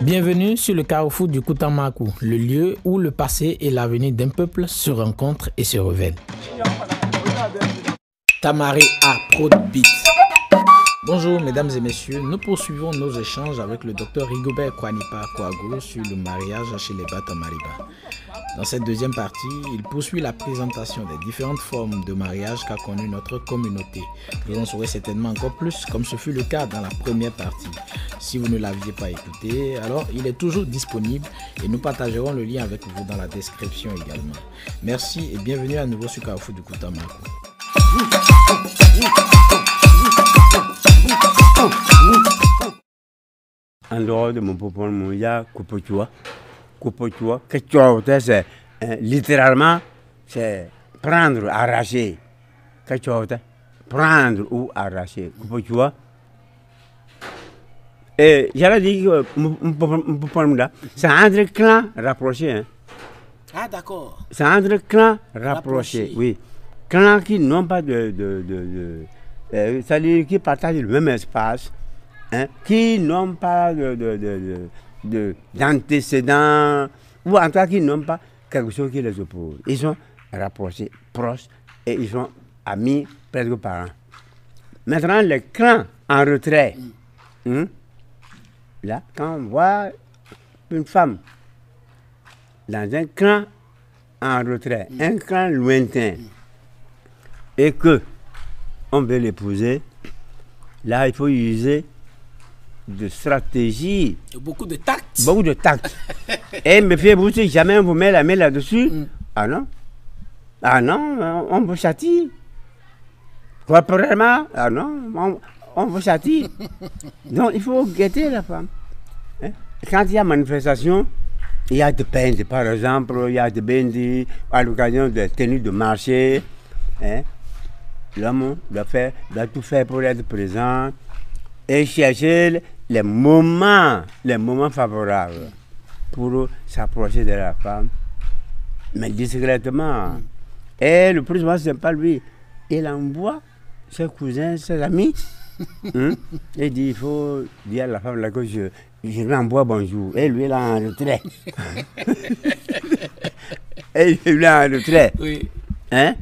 Bienvenue sur le carrefour du Koutamakou, le lieu où le passé et l'avenir d'un peuple se rencontrent et se révèlent. Tamari A Pro Beat. Bonjour mesdames et messieurs, nous poursuivons nos échanges avec le docteur Rigobert Kwanipa Kouago sur le mariage chez les Batamariba. Dans cette deuxième partie, il poursuit la présentation des différentes formes de mariage qu'a connu notre communauté. Vous en saurez certainement encore plus, comme ce fut le cas dans la première partie. Si vous ne l'aviez pas écouté, alors il est toujours disponible et nous partagerons le lien avec vous dans la description également. Merci et bienvenue à nouveau sur Carrefour du Koutamakou. En dehors de mon propos, il y a Kupochua. Kupochua, c'est littéralement, c'est prendre, arracher. Prendre ou arracher. Kupochua. Et j'avais dit que c'est entre clans rapprochés. Hein. Ah, d'accord. C'est entre clans rapprochés, oui. Clans qui n'ont pas c'est-à-dire qui partagent le même espace, hein, qui n'ont pas d'antécédents, ou en tout cas qui n'ont pas quelque chose qui les oppose. Ils sont rapprochés, proches, et ils sont amis, presque parents. Maintenant, les clans en retrait, là, quand on voit une femme dans un clan en retrait, un clan lointain, et que on veut l'épouser, là, il faut user de stratégie. Beaucoup de tact. Beaucoup de tact. Et méfiez-vous si jamais on vous met la main là-dessus. Ah non. Ah non, on vous châtie. Corporellement, ah non, on vous châtie. Donc, il faut guetter la femme. Hein? Quand il y a manifestation, il y a des peintes, par exemple, il y a des bandits à l'occasion de tenues de marché. Hein? L'homme doit tout faire pour être présent et chercher les moments favorables pour s'approcher de la femme, mais discrètement. Et le plus souvent, ce n'est pas lui. Il envoie ses cousins, ses amis. Il dit, il faut dire à la femme là que je lui envoie bonjour. Et lui, il est en retrait. Et lui, il est en retrait. Oui. Hein?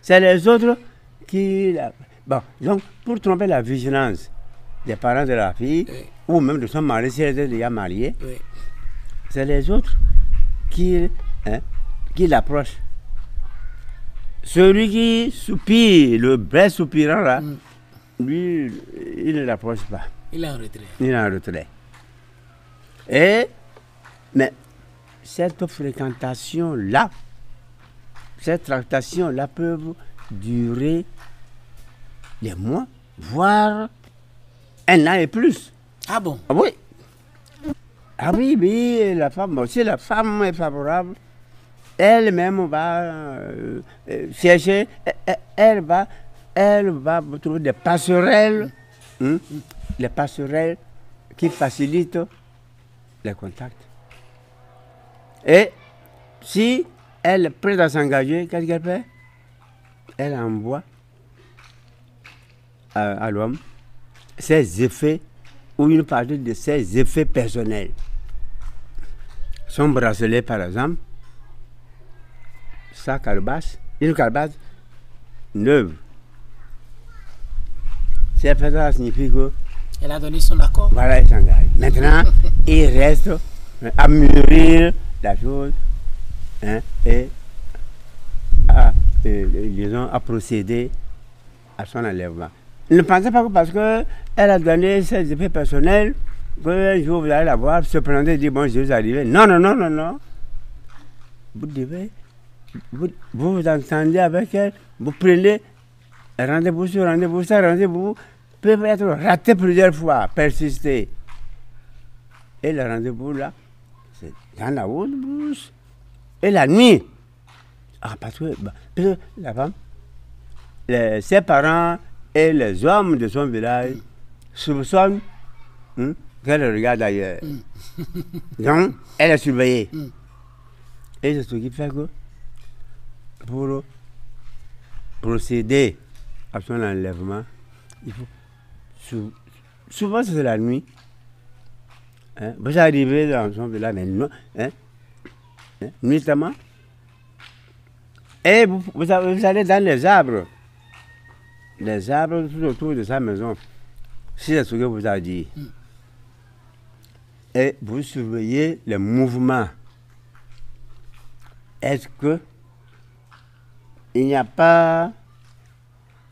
C'est les autres qui... Bon, donc, pour tromper la vigilance des parents de la fille, ou même de son mari, si elle est déjà mariée, c'est les autres qui l'approchent. Celui qui soupire, le vrai soupirant là, lui, il ne l'approche pas. Il est en retrait. Il est en retrait. Mais cette fréquentation-là, cette tractation-là peuvent durer des mois, voire un an et plus. Ah bon? Ah oui. Ah oui, oui, la femme, si la femme est favorable, elle-même va chercher, elle va trouver des passerelles, les passerelles qui facilitent les contacts. Et si elle est prête à s'engager, qu'est-ce qu'elle fait? Elle envoie à l'homme ses effets ou une partie de ses effets personnels. Son bracelet, par exemple, sa calebasse, une calebasse neuve. Si elle fait ça, ça signifie que... Elle a donné son accord. Voilà, elle s'engage. Maintenant, il reste à mûrir la chose, hein, et à procéder à son enlèvement. Ne pensez pas que parce qu'elle a donné ses effets personnels, qu'un jour vous allez la voir, se prendre et dire bon, je suis arrivé. Non, non, non, non, non. Vous devez, vous entendez avec elle, vous prenez rendez-vous sur rendez-vous, ça rendez-vous peut être raté plusieurs fois, persister. Et le rendez-vous là, c'est dans la haute brousse. Et la nuit, parce que la femme, ses parents et les hommes de son village soupçonnent qu'elle regarde ailleurs. Donc, elle est surveillée. Et c'est ce qui fait que pour procéder à son enlèvement, il faut souvent c'est la nuit. Hein, vous arrivez dans son village, mais non, nuitamment. Et vous allez dans les arbres. Les arbres tout autour de sa maison. Si c'est ce que vous a dit. Et vous surveillez les mouvements. Est-ce que il n'y a pas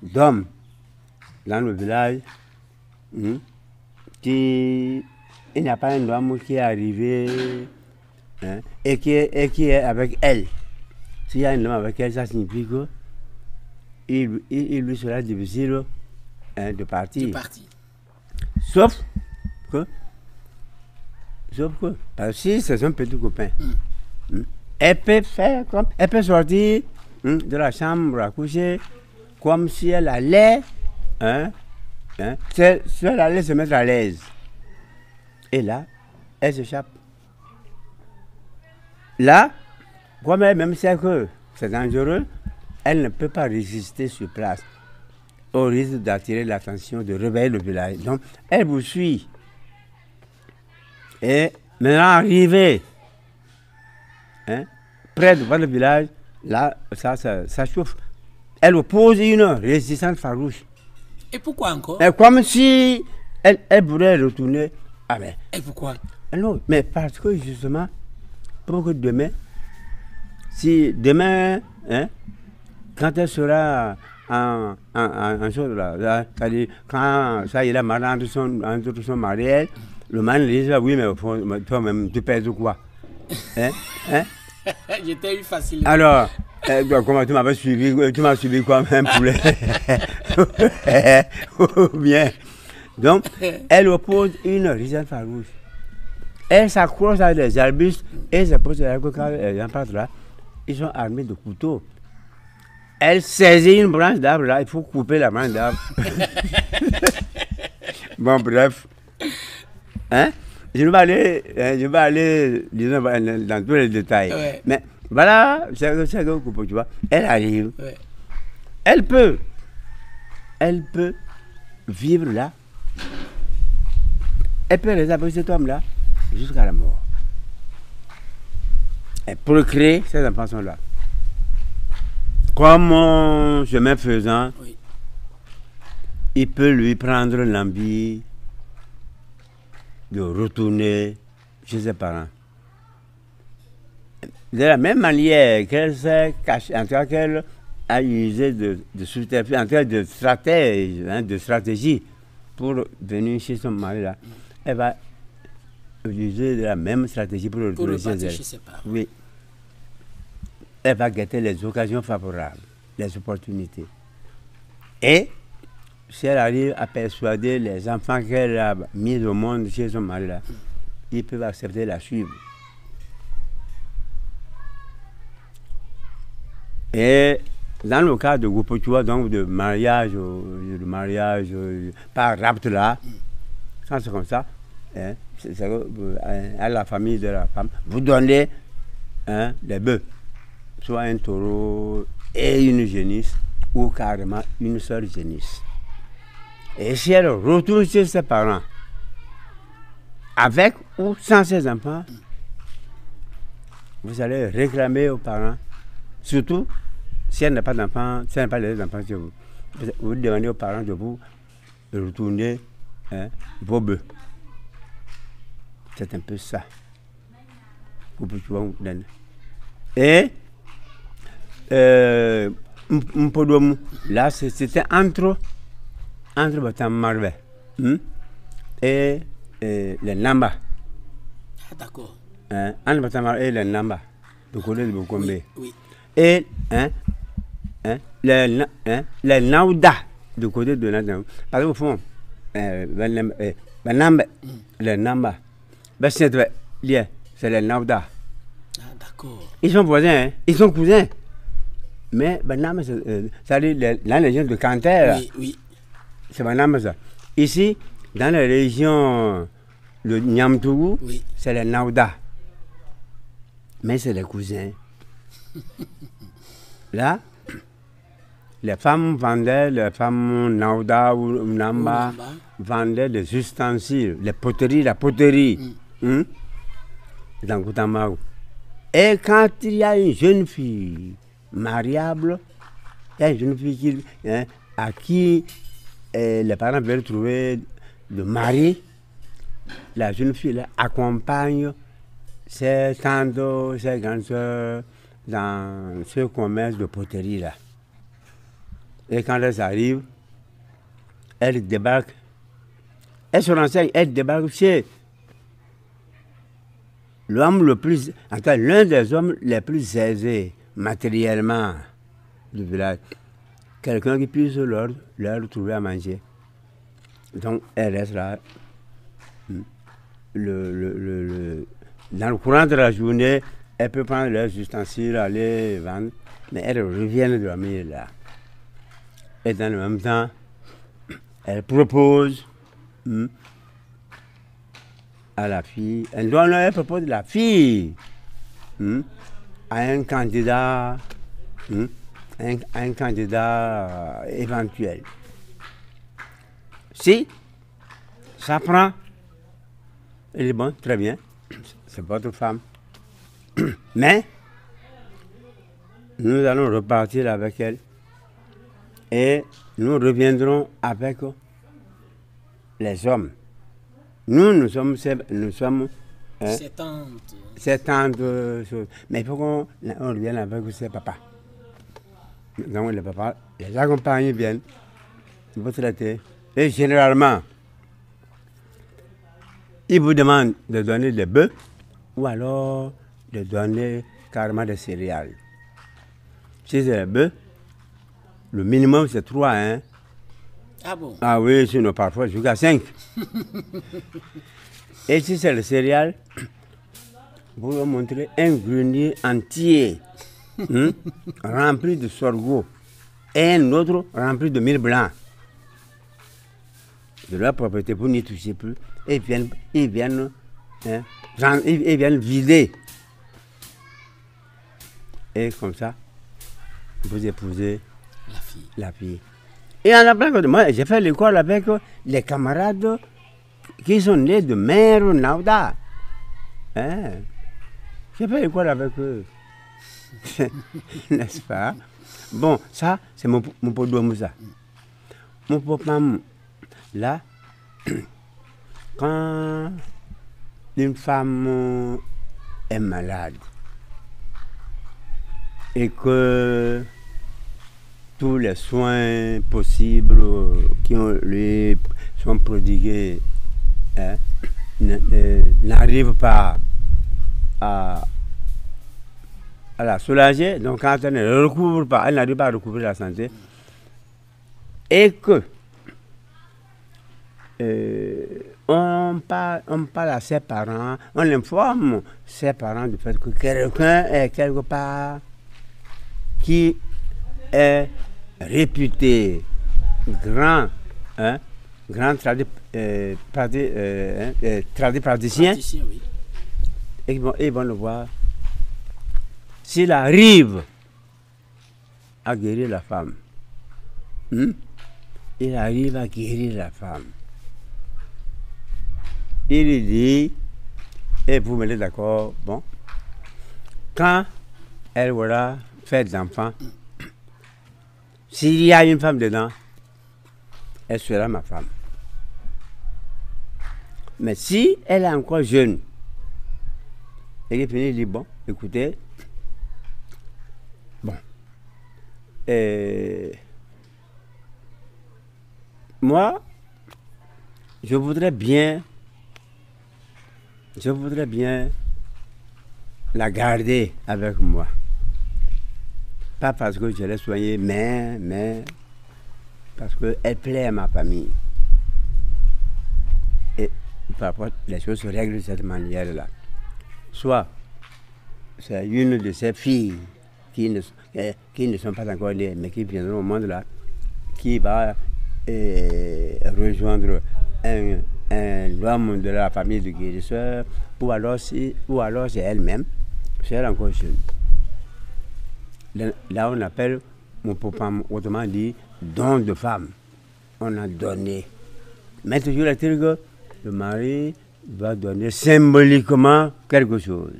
d'homme dans le village il n'y a pas un homme qui est arrivé et qui est avec elle. S'il y a un homme avec elle, ça signifie que il lui sera difficile de partir. Sauf que, parce que si c'est son petit copain, elle peut faire comme, elle peut sortir de la chambre à coucher comme si elle allait, si elle allait se mettre à l'aise. Et là, elle s'échappe. Là, comme elle même sait que c'est dangereux, elle ne peut pas résister sur place, au risque d'attirer l'attention, de réveiller le village. Donc, elle vous suit. Et maintenant, arrivée, près de votre village, là, ça chauffe. Elle oppose une résistance farouche. Et pourquoi encore? Comme si elle voulait retourner. Ah ben. Et pourquoi? Non, mais parce que justement, pour que demain, si demain, quand elle sera en chose là, c'est-à-dire quand ça ira mal entre son mari, le mari lui dit oui, mais toi-même, tu pèses quoi? Je t'ai eu facilement. Alors, comment tu m'avais suivi? Tu m'as suivi comme un poulet. Bien. Donc, elle oppose une résistance farouche. Elle s'accroche à des arbustes et c'est pour cela que quand les gens partent là, ils sont armés de couteaux. Elle saisit une branche d'arbre là, il faut couper la branche d'arbre. Bon, bref. Je vais aller disons, dans tous les détails. Ouais. Mais voilà, c'est que tu vois. Elle arrive. Ouais. Elle peut vivre là. Elle peut rester avec cet homme-là jusqu'à la mort. Et pour créer ces enfants sont là. Comme chemin faisant, Oui. il peut lui prendre l'envie de retourner chez ses parents. De la même manière qu'elle s'est cachée, en tout cas qu'elle a usé de subterfuge, en tout cas de stratégie pour venir chez son mari là, elle va utiliser de la même stratégie pour retourner chez elle. Chez ses parents. Oui. Elle va guetter les occasions favorables, les opportunités. Et si elle arrive à persuader les enfants qu'elle a mis au monde chez son mari là, ils peuvent accepter de la suivre. Et dans le cas de Gopotua, donc de mariage par rapt là, quand c'est comme ça, à la famille de la femme, vous donnez des bœufs, soit un taureau et une génisse, ou carrément une seule génisse. Et si elle retourne chez ses parents, avec ou sans ses enfants, vous allez réclamer aux parents, surtout si elle n'a pas d'enfants, si elle n'a pas les enfants chez vous, vous demandez aux parents de vous retourner vos bœufs. C'est un peu ça. Et Mpodom, là c'était entre Batam Marve et les Namba. Ah, d'accord. Entre Batam Marve et les Namba, du côté de Bokombe. Oui. Et les Nauda, du côté de Nadam. Parce qu'au fond, Banamba, les Namba, c'est les Nauda. Ah, d'accord. Ils sont voisins, ils sont cousins. Mais Banama, c'est la région de Canter. Oui, oui. C'est Banama ça. Ici, dans la région de Nyamtougou, Oui. c'est les Nauda. Mais c'est les cousins. Là, les femmes vendaient, les femmes Nauda ou Namba vendaient des ustensiles, les poteries, la poterie. dans Koutamaru. Et quand il y a une jeune fille mariable, il y a une jeune fille à qui les parents veulent trouver de mari, la jeune fille là, accompagne ses tantes, ses grandes soeurs dans ce commerce de poterie là. Et quand elles arrivent, elles débarquent, elles se renseignent, elles débarquent chez l'homme le plus, en tout cas l'un des hommes les plus aisés matériellement du village. Quelqu'un qui puisse leur trouver à manger. Donc elles restent là. Dans le courant de la journée, elles peuvent prendre leurs ustensiles, aller vendre, mais elles reviennent dormir là. Et dans le même temps, elles proposent à la fille, elles proposent la fille à un candidat, éventuel. Si ça prend, elle dit bon, très bien, c'est votre femme. Mais nous allons repartir avec elle et nous reviendrons avec les hommes. Nous sommes ces tantes choses. Mais il faut qu'on revienne avec ses papas. Donc les papas, les accompagnent bien, ils vont traiter. Et généralement, ils vous demandent de donner des bœufs ou alors de donner carrément des céréales. Si c'est les bœufs, le minimum c'est 3, hein. Ah bon? Ah oui, sinon parfois jusqu'à 5. Et si c'est le céréales, vous leur montrez un grenier entier rempli de sorgho et un autre rempli de mil blanc. De leur propriété, vous n'y touchez plus. Et ils viennent vider. Et comme ça, vous épousez la fille. Et en après, moi, j'ai fait l'école avec les camarades qui sont nés de mère Nauda. J'ai fait l'école avec eux. N'est-ce pas? Bon, ça, c'est mon podo ça. Mon papa, là, quand une femme est malade et que tous les soins possibles qui lui sont prodigués n'arrivent pas à la soulager, donc quand elle ne recouvre pas, elle n'arrive pas à recouvrir la santé, et que on parle à ses parents, on informe ses parents du fait que quelqu'un est quelque part qui est réputé grand tradipraticien, Oui. et ils vont le voir. S'il arrive à guérir la femme, il arrive à guérir la femme. Il lui dit, et vous mettez d'accord, bon, quand elle aura fait d'enfants, s'il y a une femme dedans, elle sera ma femme. Mais si elle est encore jeune, et qu'il dit, bon, écoutez, bon, moi, je voudrais bien la garder avec moi. Pas parce que je l'ai soignée, mais parce qu'elle plaît à ma famille. Et parfois, les choses se règlent de cette manière-là. Soit c'est une de ces filles qui ne sont pas encore nées, mais qui viendront au monde là, qui va rejoindre un homme de la famille de guérisseur, ou alors c'est elle-même, c'est elle encore jeune. Là, on appelle, mon papa, autrement dit, don de femme. On a donné. Mais toujours est-il que le mari va donner symboliquement quelque chose.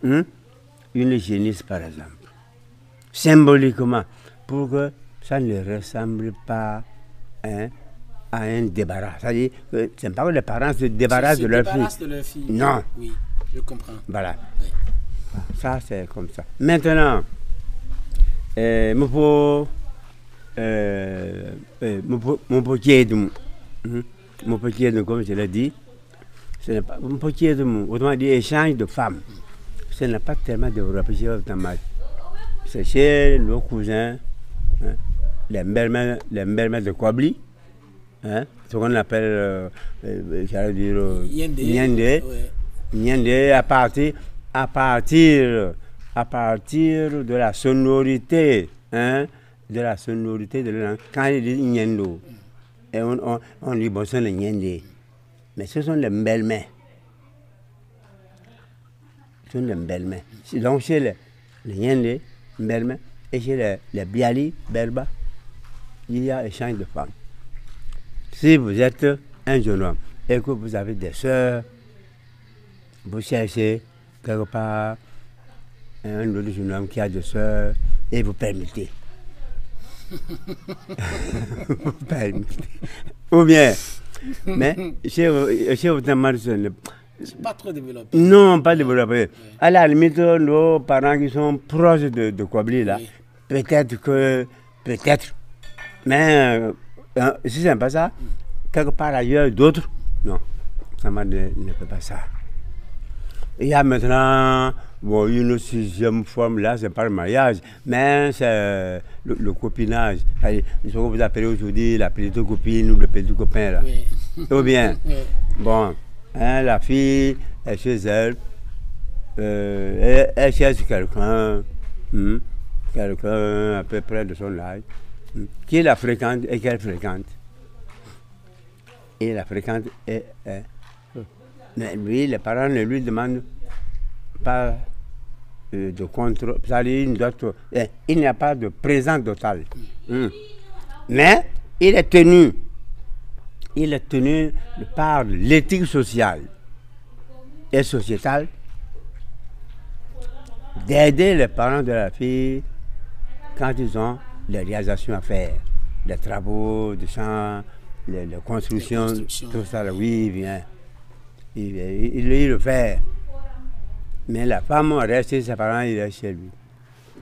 Une génisse, par exemple. Symboliquement, pour que ça ne ressemble pas à un débarras. C'est-à-dire que c'est pas que les parents se débarrassent de leur fille. Non. Oui, je comprends. Voilà. Oui. Ça, c'est comme ça. Maintenant, mon petit, comme je l'ai dit, ce n'est pas mon petit, autrement dit, échange de femmes. Ce n'est pas tellement développé chez Otamaï. C'est chez nos cousins, les belles-mères de Kobli, ce qu'on appelle, j'allais dire, Nyende, à partir de la sonorité, de la sonorité de la langue. Quand il dit Nyendo, et on dit bon, c'est les Nyende. Mais ce sont les belles-mères. Ce sont les belles-mères. Donc chez les Nyende, belles-mères, et chez les Biali, Berba, il y a échange de femmes. Si vous êtes un jeune homme et que vous avez des sœurs, vous cherchez quelque part un autre jeune homme qui a des sœurs et vous permettez. Vous permettez. Ou bien, mais chez votre mari, c'est pas trop développé. Non, pas développé. Oui. À la limite, nos parents qui sont proches de Kobli, là, oui. Peut-être. Mais si ce n'est pas ça, quelque part ailleurs, d'autres, non. Ça ne fait pas ça. Il y a maintenant une sixième forme, là, c'est pas le mariage, mais c'est le copinage. Ce que vous appelez aujourd'hui la petite copine ou le petit copain, là. Oui. Ou bien, oui. Bon, la fille est chez elle, elle cherche quelqu'un à peu près de son âge, qui la fréquente et qu'elle fréquente. Et la fréquente mais lui, les parents ne lui demandent pas de contrôle. Il n'y a pas de présence totale. Mais il est tenu par l'éthique sociale et sociétale d'aider les parents de la fille quand ils ont des réalisations à faire, des travaux de champs, les constructions, tout ça, oui, il vient. Il le fait. Mais la femme reste chez ses parents, il reste chez lui.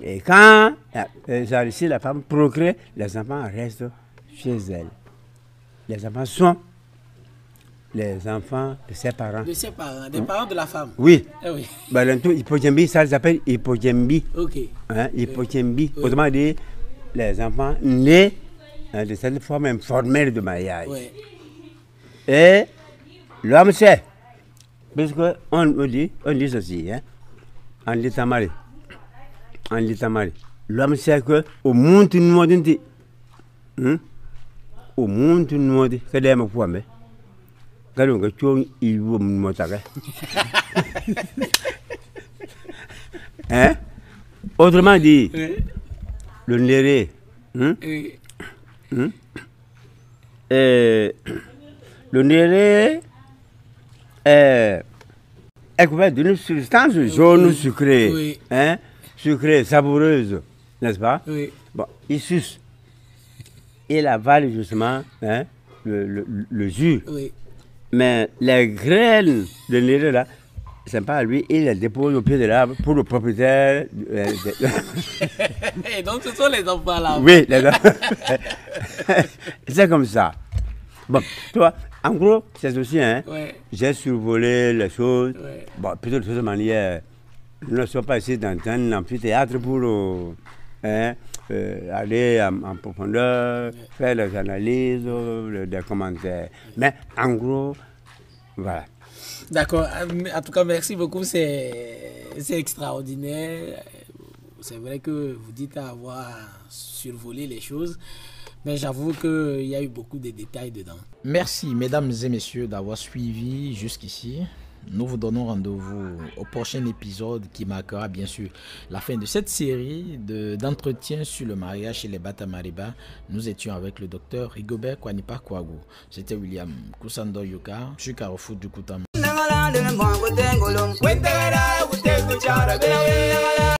Et quand si la femme procrée, les enfants restent chez elle. Les enfants sont les enfants de ses parents. De ses parents, des parents de la femme. Oui. Eh oui. Hypodjembi, ça s'appelle hypodjembi. Ok. Hypodjembi. Oui. Autrement dit, les enfants nés de cette forme informelle de mariage. Oui. Et l'homme sait. Parce qu'on dit ceci, en litamari. L'homme sait que au monde du monde, au monde du monde, c'est des mots pour moi. Quand on dit il veut me montrer. Autrement dit, le néré, le néré est couvert d'une substance jaune sucrée, sucrée, savoureuse, n'est-ce pas? Oui. Bon, il suce. Il avale justement le jus. Oui. Mais les graines de néré là, c'est pas à lui, il les dépose au pied de l'arbre pour le propriétaire. Et donc ce sont les enfants là. Oui, les enfants. C'est comme ça. Bon, toi, en gros, c'est aussi, j'ai survolé les choses. Ouais. Bon, plutôt de toute manière, nous ne sommes pas ici dans un amphithéâtre pour aller en profondeur, faire des analyses, des commentaires. Mais en gros, voilà. D'accord. En tout cas, merci beaucoup. C'est extraordinaire. C'est vrai que vous dites avoir survolé les choses. Mais j'avoue qu'il y a eu beaucoup de détails dedans. Merci, mesdames et messieurs, d'avoir suivi jusqu'ici. Nous vous donnons rendez-vous au prochain épisode qui marquera bien sûr la fin de cette série d'entretiens sur le mariage chez les Bata Mariba. Nous étions avec le docteur Rigobert Kwanipa Kouagou. C'était William Kusando Yuka. Je suis Carrefour du Koutam.